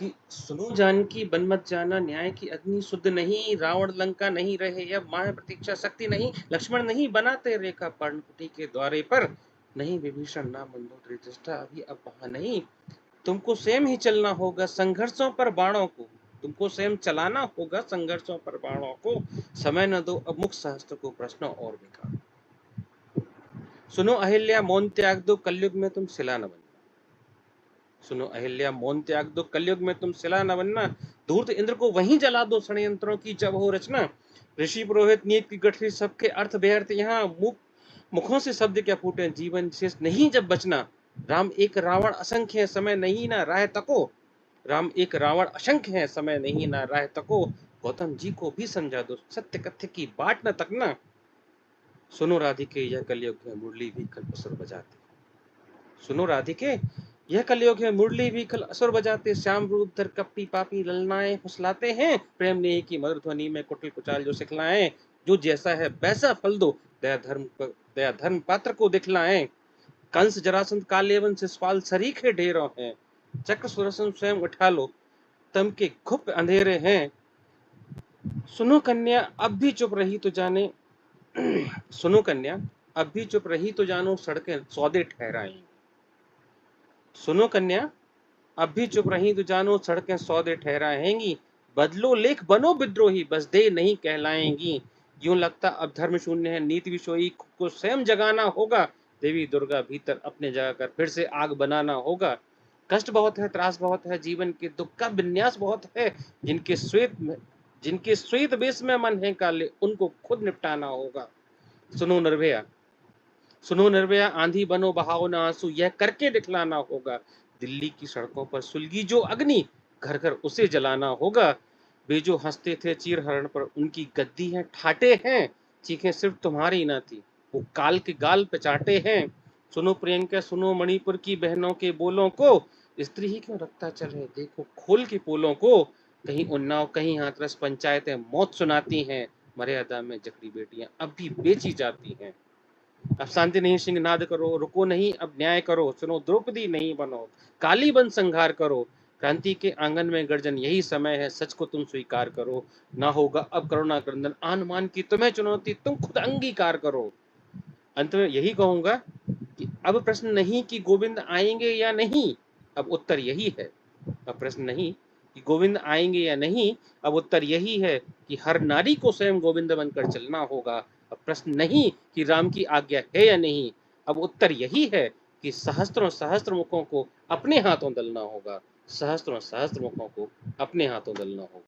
कि सुनो जानकी बन मत जाना, न्याय की अग्नि शुद्ध नहीं, रावण लंका नहीं रहे, अब माह प्रतीक्षा शक्ति नहीं, लक्ष्मण नहीं बनाते रेखा पर्णकुटी के द्वारे पर, नहीं विभीषण ना मंदोदरी चेष्टा अभी अब वहां नहीं। तुमको स्वयं ही चलना होगा संघर्षों पर बाणों को, तुमको स्वयं चलाना होगा संघर्षों पर बाणों को, समय न दो अब मुख सहस्त्र को प्रश्नों और बेकार। सुनो अहिल्या मौन त्याग दो, कलयुग में तुम शिला न बनना। सुनो अहिल्या मौन त्याग दो, कलयुग में तुम शिला न बनना, धूर्त इंद्र को वहीं जला दो षड्यंत्रों की जब हो रचना। ऋषि पुरोहित नीति की गठरी सबके अर्थ व्यर्थ, यहाँ मुखों से शब्द क्या फूटे, जीवन शेष नहीं जब बचना। राम एक रावण असंख्य है, समय नहीं ना राह तको। राम एक रावण असंख्य है, समय नहीं ना राह तको। गौतम जी को भी समझा दो, सत्य कथ्य की बाट न तकना। सुनो राधिके यह कलयुग है, मुरली भी कल असुर बजाते। सुनो राधिके यह कलयुग है, मुरली भी कल असुर बजाते। श्याम रूप धर कपटी पापी ललनाएं फुसलाते हैं, प्रेम नेह की मधुर ध्वनि में कुटिल कुचाल जो सिखलाएं। जो जैसा है वैसा फल दो, दया धर्म पात्र को दिखलाएं। कंस जरासंध कालेवन शिषपाल सरीखे ढेरों हैं, चक्र सुदर्शन स्वयं उठा लो, तम के घुप अंधेरे हैं। सुनो कन्या अब भी चुप रही तो जाने सुनो कन्या अब भी चुप रही तो जानो, सड़कें सौदे ठहराएंगी। सुनो कन्या अब भी चुप रही तो जानो, सड़कें सौदे ठहराएंगी। बदलो लेख बनो विद्रोही, बस दे नहीं कहलाएंगी। यूं लगता अब धर्म शून्य है, नीति विषोई, खुद को स्वयं जगाना होगा। देवी दुर्गा भीतर अपने जगह कर फिर से आग बनाना होगा। कष्ट बहुत है, त्रास बहुत है, जीवन के दुख का विन्यास बहुत है। जिनके श्वेत वेश में मन है काले, उनको खुद निपटाना होगा। सुनो निर्भया सुनो निर्भया, आंधी बनो बहाओ न आंसू, यह करके दिखलाना होगा। दिल्ली की सड़कों पर सुलगी जो अग्नि, घर घर उसे जलाना होगा। वे जो हंसते थे चीर हरण पर, उनकी गद्दी है ठाटे हैं। चीखें सिर्फ तुम्हारी ना थी, वो काल के गाल पे चाटे हैं। सुनो प्रियंका सुनो मणिपुर की बहनों के बोलों को, स्त्री ही क्यों रखता चले देखो खोल के पोलों को। कहीं उन्नाव कहीं हाथरस पंचायतें मौत सुनाती हैं, मर्यादा में जकड़ी बेटियां अब भी बेची जाती हैं। अब शांति नहीं सिंह नाद करो, रुको नहीं अब न्याय करो। सुनो द्रौपदी नहीं बनो, काली बन संहार करो। क्रांति के आंगन में गर्जन यही समय है, सच को तुम स्वीकार करो। ना होगा अब करुणा क्रंदन, आन मान की तुम्हें चुनौती, तुम खुद अंगीकार करो। अंत में यही कहूंगा कि अब प्रश्न नहीं कि गोविंद आएंगे या नहीं, अब उत्तर यही है। अब प्रश्न नहीं कि गोविंद आएंगे या नहीं, अब उत्तर यही है कि हर नारी को स्वयं गोविंद बनकर चलना होगा। अब प्रश्न नहीं कि राम की आज्ञा है या नहीं, अब उत्तर यही है कि सहस्त्रों सहस्त्र मुखों को अपने हाथों दलना होगा। सहस्त्रों सहस्त्र मुखों को अपने हाथों दलना होगा।